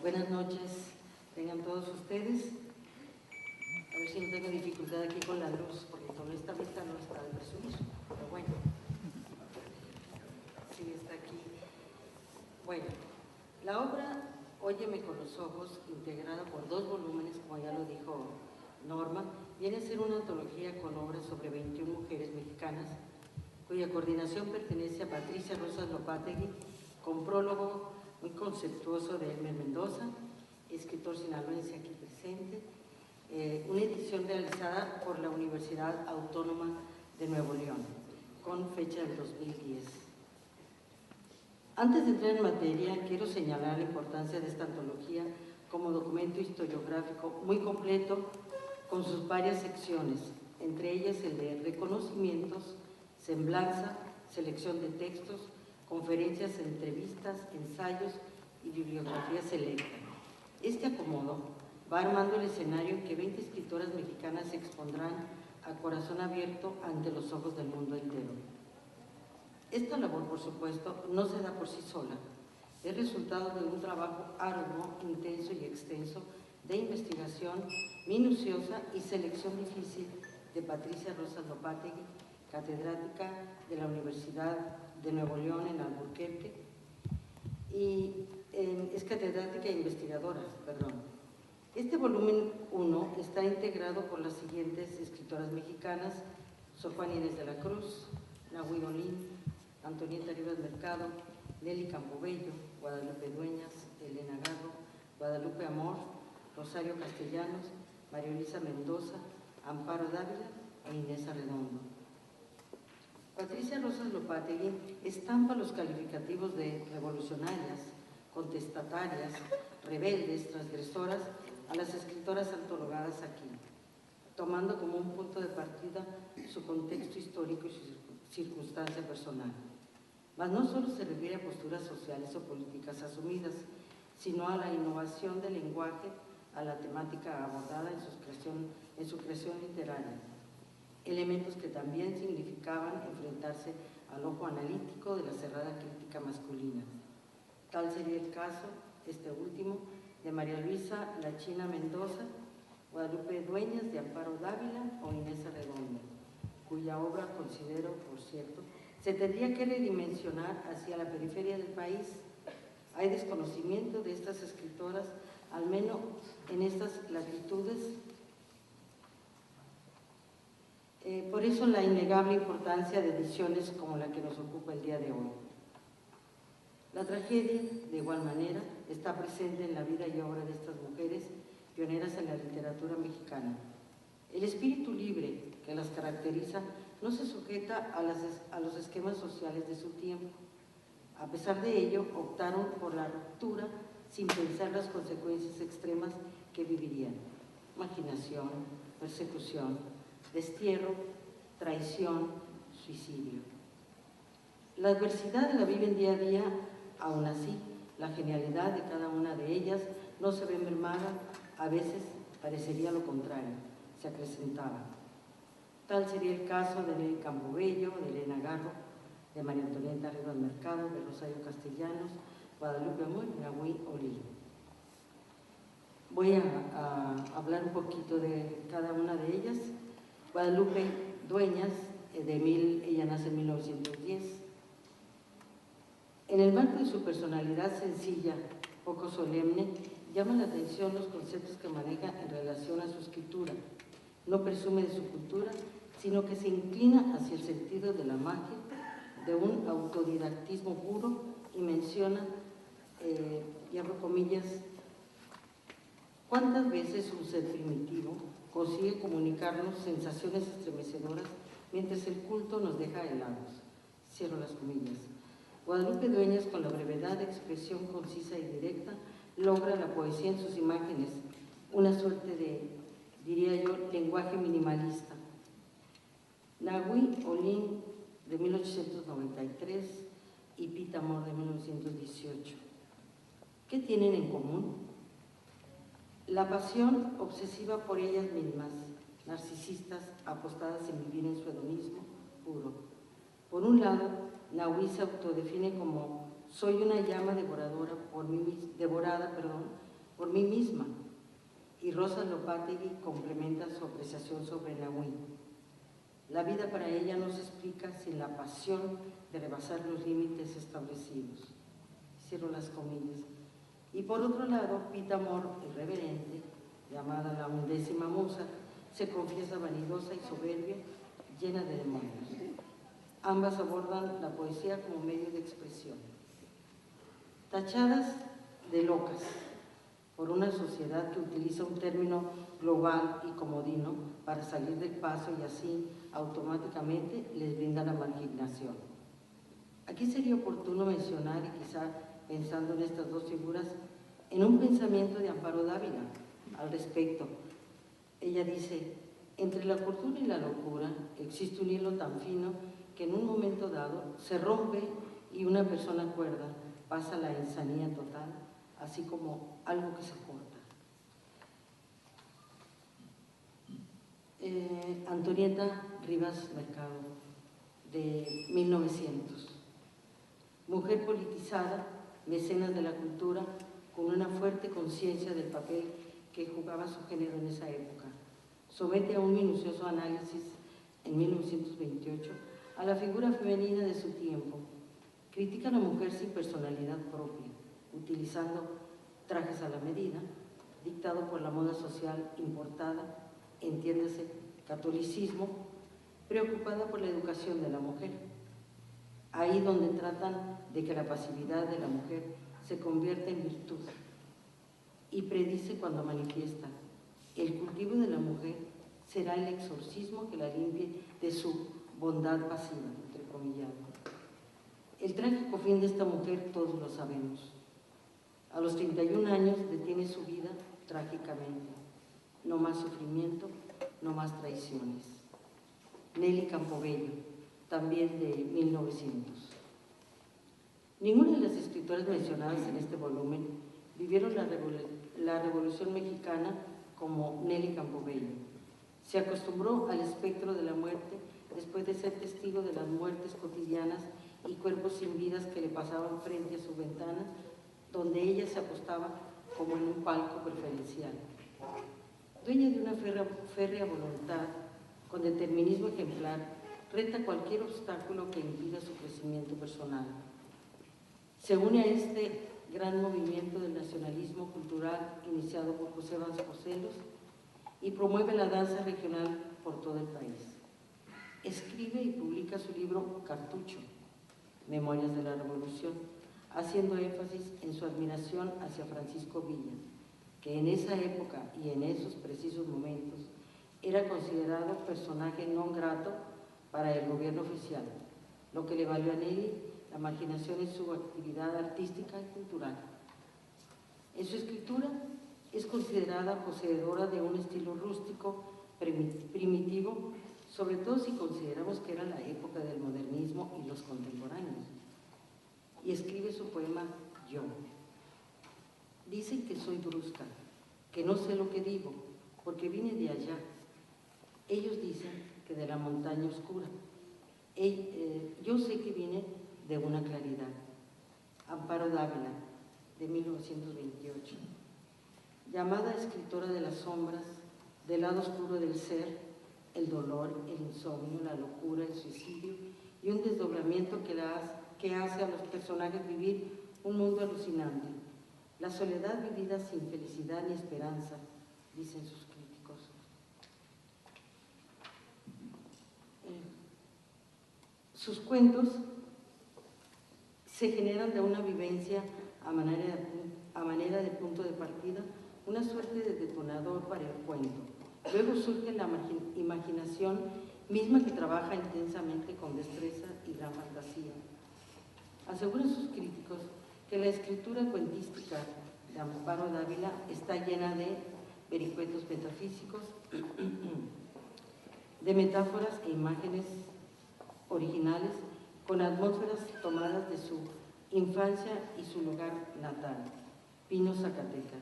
buenas noches tengan todos ustedes. A ver si no tengo dificultad aquí con la luz, porque con esta vista no está de presumir, pero bueno, sí está aquí. Bueno, la obra Óyeme con los ojos, integrada por 2 volúmenes, como ya lo dijo Norma, viene a ser una antología con obras sobre 21 mujeres mexicanas, cuya coordinación pertenece a Patricia Rosas Lopategui, con prólogo muy conceptuoso de Elmer Mendoza, escritor sinaloense aquí presente, una edición realizada por la Universidad Autónoma de Nuevo León, con fecha del 2010. Antes de entrar en materia, quiero señalar la importancia de esta antología como documento historiográfico muy completo, con sus varias secciones, entre ellas el de reconocimientos, semblanza, selección de textos, conferencias, entrevistas, ensayos y bibliografía selecta. Este acomodo va armando el escenario en que 20 escritoras mexicanas se expondrán a corazón abierto ante los ojos del mundo entero. Esta labor, por supuesto, no se da por sí sola. Es resultado de un trabajo arduo, intenso y extenso de investigación minuciosa y selección difícil de Patricia Rosas Lopategui, catedrática de la Universidad de Nuevo León en Albuquerque, y es catedrática e investigadora, perdón. Este volumen 1 está integrado por las siguientes escritoras mexicanas: Sor Juana Inés de la Cruz, Nahui Olin, Antonieta Rivas Mercado, Nelly Campobello, Guadalupe Dueñas, Elena Garro, Guadalupe Amor, Rosario Castellanos, María Luisa Mendoza, Amparo Dávila e Inés Arredondo. Patricia Rosas Lopategui estampa los calificativos de revolucionarias, contestatarias, rebeldes, transgresoras a las escritoras antologadas aquí, tomando como un punto de partida su contexto histórico y su circunstancia personal. Mas no solo se refiere a posturas sociales o políticas asumidas, sino a la innovación del lenguaje, a la temática abordada en su creación literaria, elementos que también significaban enfrentarse al ojo analítico de la cerrada crítica masculina. Tal sería el caso, este último, de María Luisa La China Mendoza, Guadalupe Dueñas, de Amparo Dávila o Inés Arredondo, cuya obra, considero, por cierto, se tendría que redimensionar hacia la periferia del país. Hay desconocimiento de estas escritoras, al menos en estas latitudes. Por eso la innegable importancia de ediciones como la que nos ocupa el día de hoy. La tragedia, de igual manera, está presente en la vida y obra de estas mujeres pioneras en la literatura mexicana. El espíritu libre que las caracteriza no se sujeta a los esquemas sociales de su tiempo. A pesar de ello, optaron por la ruptura sin pensar las consecuencias extremas que vivirían: marginación, persecución, destierro, traición, suicidio. La adversidad la viven día a día. Aún así, la genialidad de cada una de ellas no se ve mermada, a veces parecería lo contrario, se acrecentaba. Tal sería el caso de Nelly Campobello, de Elena Garro, de María Antonieta Rivas Mercado, de Rosario Castellanos, Guadalupe Amor y Nahui Olin. Voy a hablar un poquito de cada una de ellas. Guadalupe Dueñas, ella nace en 1910. En el marco de su personalidad sencilla, poco solemne, llama la atención los conceptos que maneja en relación a su escritura. No presume de su cultura, sino que se inclina hacia el sentido de la magia, de un autodidactismo puro, y menciona, y abro comillas, ¿cuántas veces un ser primitivo consigue comunicarnos sensaciones estremecedoras mientras el culto nos deja helados? Cierro las comillas. Guadalupe Dueñas, con la brevedad de expresión concisa y directa, logra la poesía en sus imágenes, una suerte de, diría yo, lenguaje minimalista. Nahui Olin, de 1893, y Pita Amor, de 1918. ¿Qué tienen en común? La pasión obsesiva por ellas mismas, narcisistas apostadas en vivir en su hedonismo puro. Por un lado, Nahui se autodefine como soy una llama devorada por mí misma. Y Rosa Lopategui complementa su apreciación sobre Nahui. La vida para ella no se explica sin la pasión de rebasar los límites establecidos. Cierro las comillas. Y por otro lado, Pita Amor, irreverente, llamada la 11ª musa, se confiesa vanidosa y soberbia, llena de demonios. Ambas abordan la poesía como medio de expresión. Tachadas de locas por una sociedad que utiliza un término global y comodino para salir del paso y así automáticamente les brinda la marginación. Aquí sería oportuno mencionar, y quizá pensando en estas dos figuras, en un pensamiento de Amparo Dávila al respecto. Ella dice: entre la cordura y la locura existe un hilo tan fino que en un momento dado se rompe y una persona cuerda pasa a la insanía total, así como algo que se corta. Antonieta Rivas Mercado, de 1900. Mujer politizada, mecenas de la cultura, con una fuerte conciencia del papel que jugaba su género en esa época. Somete a un minucioso análisis, en 1928, a la figura femenina de su tiempo. Critica a la mujer sin personalidad propia, utilizando trajes a la medida, dictado por la moda social importada, entiéndase, catolicismo, preocupada por la educación de la mujer. Ahí donde tratan de que la pasividad de la mujer se convierta en virtud, y predice cuando manifiesta: el cultivo de la mujer será el exorcismo que la limpie de su bondad pasiva, entrecomillado. El trágico fin de esta mujer todos lo sabemos. A los 31 años detiene su vida trágicamente. No más sufrimiento, no más traiciones. Nelly Campobello, también de 1900. Ninguna de las escritoras mencionadas en este volumen vivieron la Revolución Mexicana como Nelly Campobello. Se acostumbró al espectro de la muerte después de ser testigo de las muertes cotidianas y cuerpos sin vidas que le pasaban frente a su ventana, donde ella se apostaba como en un palco preferencial. Dueña de una férrea voluntad, con determinismo ejemplar, reta cualquier obstáculo que impida su crecimiento personal. Se une a este gran movimiento del nacionalismo cultural iniciado por José Vasconcelos y promueve la danza regional por todo el país. Escribe y publica su libro Cartucho, Memorias de la Revolución, haciendo énfasis en su admiración hacia Francisco Villa, que en esa época y en esos precisos momentos era considerado personaje non grato para el gobierno oficial, lo que le valió a Nelly la marginación en su actividad artística y cultural. En su escritura es considerada poseedora de un estilo rústico, primitivo, sobre todo si consideramos que era la época del modernismo y los contemporáneos. Y escribe su poema Yo. Dicen que soy brusca, que no sé lo que digo, porque vine de allá. Ellos dicen que de la montaña oscura. Yo sé que vine de una claridad. Amparo Dávila, de 1928. Llamada escritora de las sombras, del lado oscuro del ser, el dolor, el insomnio, la locura, el suicidio y un desdoblamiento que hace a los personajes vivir un mundo alucinante. La soledad vivida sin felicidad ni esperanza, dicen sus críticos. Sus cuentos se generan de una vivencia a manera de punto de partida, una suerte de detonador para el cuento. Luego surge la imaginación misma que trabaja intensamente con destreza y gran fantasía. Aseguran sus críticos que la escritura cuentística de Amparo Dávila está llena de vericuetos metafísicos, de metáforas e imágenes originales con atmósferas tomadas de su infancia y su lugar natal, Pino, Zacatecas.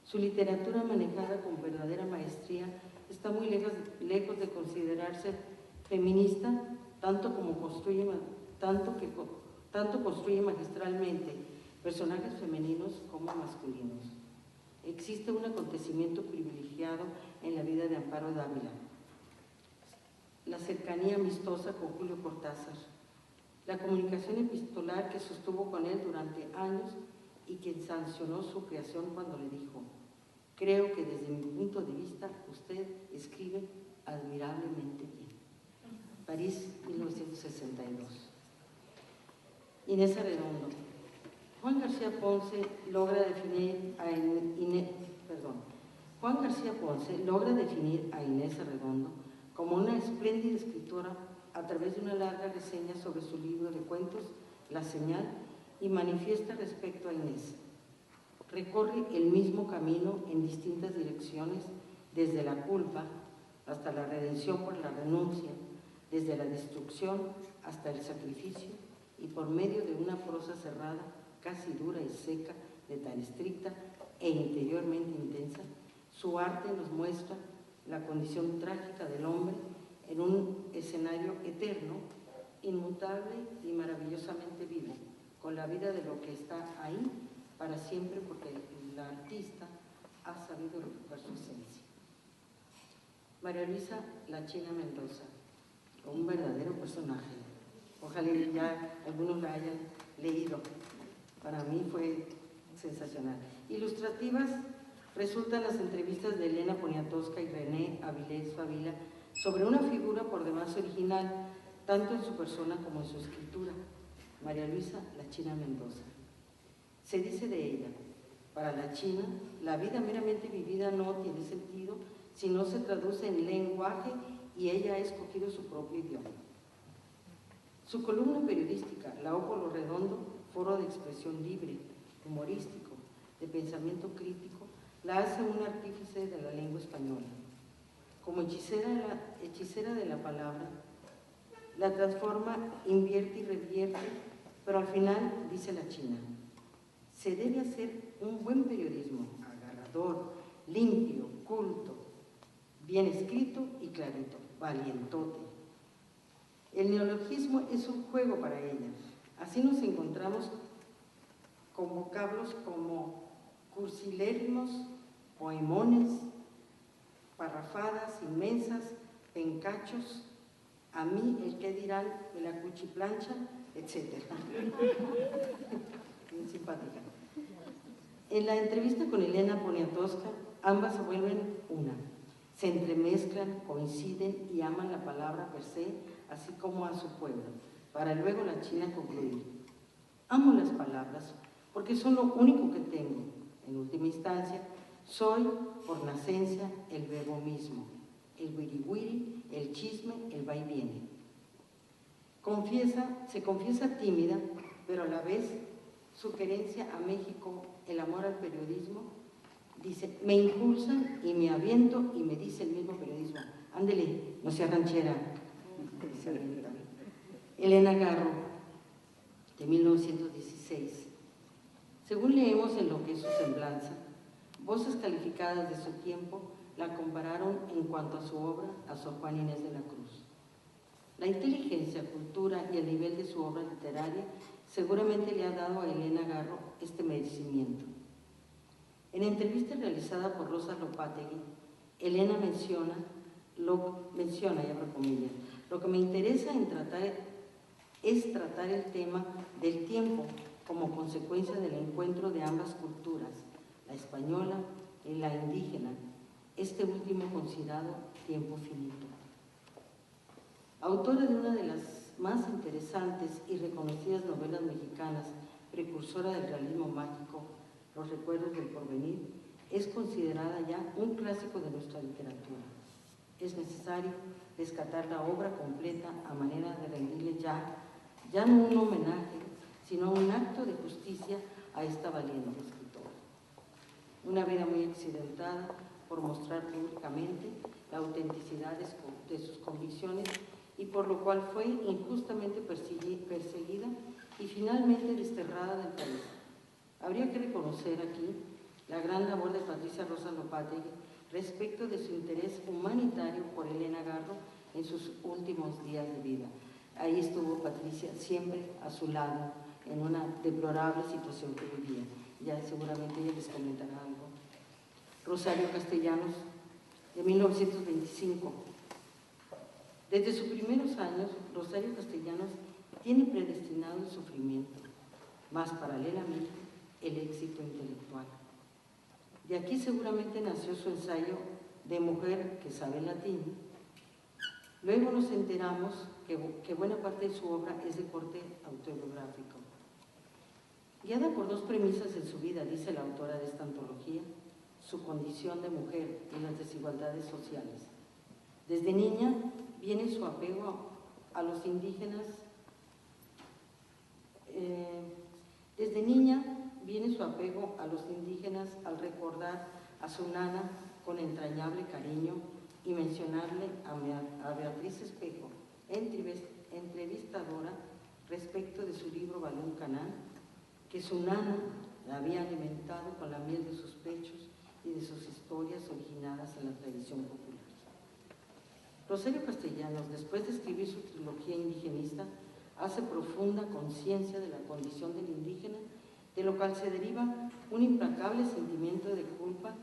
Su literatura, manejada con verdadera maestría, está muy lejos de considerarse feminista, tanto que Tanto construye magistralmente personajes femeninos como masculinos. Existe un acontecimiento privilegiado en la vida de Amparo Dávila: la cercanía amistosa con Julio Cortázar, la comunicación epistolar que sostuvo con él durante años y quien sancionó su creación cuando le dijo: creo que desde mi punto de vista usted escribe admirablemente bien. París, 1962. Inés Arredondo. Juan García Ponce logra definir a Inés Arredondo como una espléndida escritora a través de una larga reseña sobre su libro de cuentos, La Señal, y manifiesta respecto a Inés: recorre el mismo camino en distintas direcciones, desde la culpa hasta la redención por la renuncia, desde la destrucción hasta el sacrificio, y por medio de una prosa cerrada, casi dura y seca, de tan estricta e interiormente intensa, su arte nos muestra la condición trágica del hombre en un escenario eterno, inmutable y maravillosamente vivo, con la vida de lo que está ahí para siempre, porque la artista ha sabido recuperar su esencia. María Luisa La China Mendoza, un verdadero personaje. Ojalá ya algunos la hayan leído. Para mí fue sensacional. Ilustrativas resultan las entrevistas de Elena Poniatowska y René Avilés Favila sobre una figura por demás original, tanto en su persona como en su escritura: María Luisa La China Mendoza. Se dice de ella: para la China, la vida meramente vivida no tiene sentido si no se traduce en lenguaje y ella ha escogido su propio idioma. Su columna periodística, La Ópolo Redondo, foro de expresión libre, humorístico, de pensamiento crítico, la hace un artífice de la lengua española. Como hechicera de la palabra, la transforma, invierte y revierte, pero al final, dice la China, se debe hacer un buen periodismo, agarrador, limpio, culto, bien escrito y clarito, valientote. El neologismo es un juego para ella. Así nos encontramos con vocablos como cursilérrimos, poemones, parrafadas inmensas, pencachos, a mí el qué dirán de la cuchiplancha, etc. Bien simpática. En la entrevista con Elena Poniatowska, ambas se vuelven una. Se entremezclan, coinciden y aman la palabra per se, así como a su pueblo, para luego la China concluir: amo las palabras porque son lo único que tengo. En última instancia, soy por nacencia el verbo mismo, el wiri-wiri, el chisme, el va y viene. Se confiesa tímida, pero a la vez su querencia a México, el amor al periodismo, dice, me impulsan y me aviento, y me dice el mismo periodismo: ándele, no sea ranchera. Elena Garro, de 1916. Según leemos en Lo que es su semblanza, voces calificadas de su tiempo la compararon en cuanto a su obra a Sor Juana Inés de la Cruz. La inteligencia, cultura y el nivel de su obra literaria seguramente le ha dado a Elena Garro este merecimiento. En entrevista realizada por Rosa Lopategui, Elena menciona, y abro comillas, lo que me interesa es tratar el tema del tiempo como consecuencia del encuentro de ambas culturas, la española y la indígena, este último considerado tiempo finito. Autora de una de las más interesantes y reconocidas novelas mexicanas, precursora del realismo mágico, Los recuerdos del porvenir, es considerada ya un clásico de nuestra literatura. Es necesario rescatar la obra completa a manera de rendirle ya no un homenaje, sino un acto de justicia a esta valiente escritora. Una vida muy accidentada por mostrar públicamente la autenticidad de sus convicciones y por lo cual fue injustamente perseguida y finalmente desterrada del país. Habría que reconocer aquí la gran labor de Patricia Rosa Lopategui respecto de su interés humanitario por Elena Garro en sus últimos días de vida. Ahí estuvo Patricia siempre a su lado en una deplorable situación que vivía. Ya seguramente ella les comentará algo. Rosario Castellanos, de 1925. Desde sus primeros años, Rosario Castellanos tiene predestinado el sufrimiento, más paralelamente el éxito intelectual. De aquí seguramente nació su ensayo de mujer que sabe latín. Luego nos enteramos que buena parte de su obra es de corte autobiográfico. Guiada por dos premisas en su vida, dice la autora de esta antología, su condición de mujer y las desigualdades sociales. Desde niña viene su apego a los indígenas, al recordar a su nana con entrañable cariño y mencionarle a Beatriz Espejo, entrevistadora, respecto de su libro Balún Canán, que su nana la había alimentado con la miel de sus pechos y de sus historias originadas en la tradición popular. Rosario Castellanos, después de escribir su trilogía indigenista, hace profunda conciencia de la condición del indígena, de lo cual se deriva un implacable sentimiento de culpa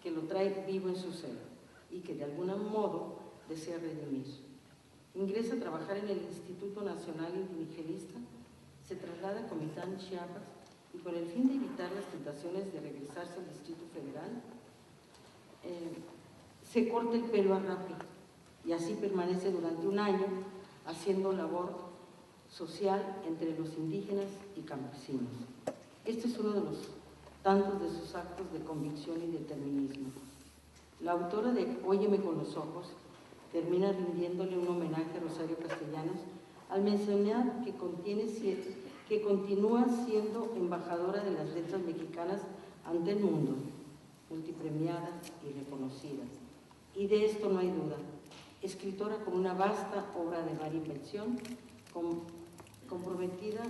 que lo trae vivo en su ser y que de algún modo desea redimir. Ingresa a trabajar en el Instituto Nacional Indigenista, se traslada a Comitán, Chiapas, y con el fin de evitar las tentaciones de regresarse al Distrito Federal, se corta el pelo a rape y así permanece durante un año haciendo labor social entre los indígenas y campesinos. Este es uno de los tantos de sus actos de convicción y determinismo. La autora de Óyeme con los ojos termina rindiéndole un homenaje a Rosario Castellanos al mencionar que continúa siendo embajadora de las letras mexicanas ante el mundo, multipremiada y reconocida. Y de esto no hay duda. Escritora con una vasta obra de varia invención, comprometida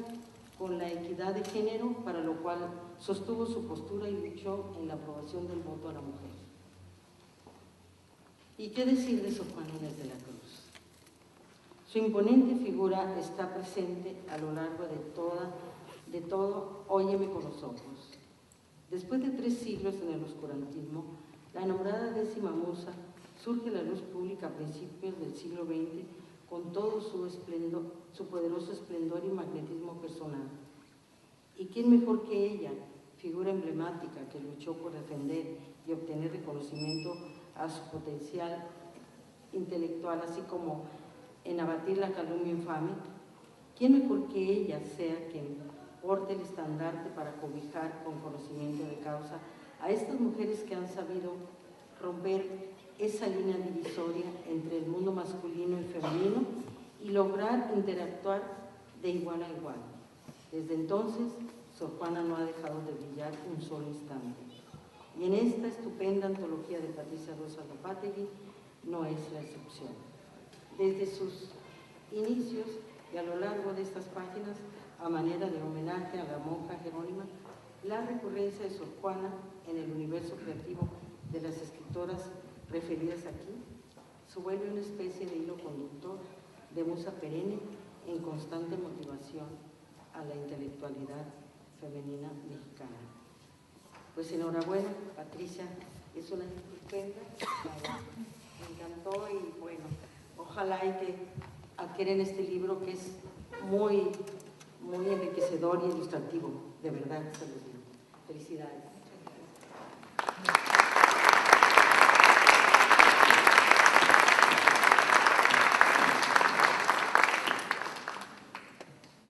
con la equidad de género, para lo cual sostuvo su postura y luchó en la aprobación del voto a la mujer. ¿Y qué decir de Sor Juana Inés de la Cruz? Su imponente figura está presente a lo largo de todo Óyeme con los ojos. Después de 3 siglos en el oscurantismo, la nombrada 10ª musa surge a la luz pública a principios del siglo XX con todo su poderoso esplendor y magnetismo personal. ¿Y quién mejor que ella, figura emblemática que luchó por defender y obtener reconocimiento a su potencial intelectual, así como en abatir la calumnia infame? ¿Quién mejor que ella sea quien porte el estandarte para cobijar con conocimiento de causa a estas mujeres que han sabido romper esa línea divisoria entre el mundo masculino y femenino y lograr interactuar de igual a igual? Desde entonces, Sor Juana no ha dejado de brillar un solo instante. Y en esta estupenda antología de Patricia Rosa Lopategui no es la excepción. Desde sus inicios y a lo largo de estas páginas, a manera de homenaje a la monja Jerónima, la recurrencia de Sor Juana en el universo creativo de las escritoras referidas aquí se vuelve una especie de hilo conductor de musa perenne en constante motivación a la intelectualidad femenina mexicana. Pues enhorabuena, Patricia, es una estupenda, me encantó y bueno, ojalá y que adquieren este libro que es muy enriquecedor y ilustrativo, de verdad, se los digo. Felicidades.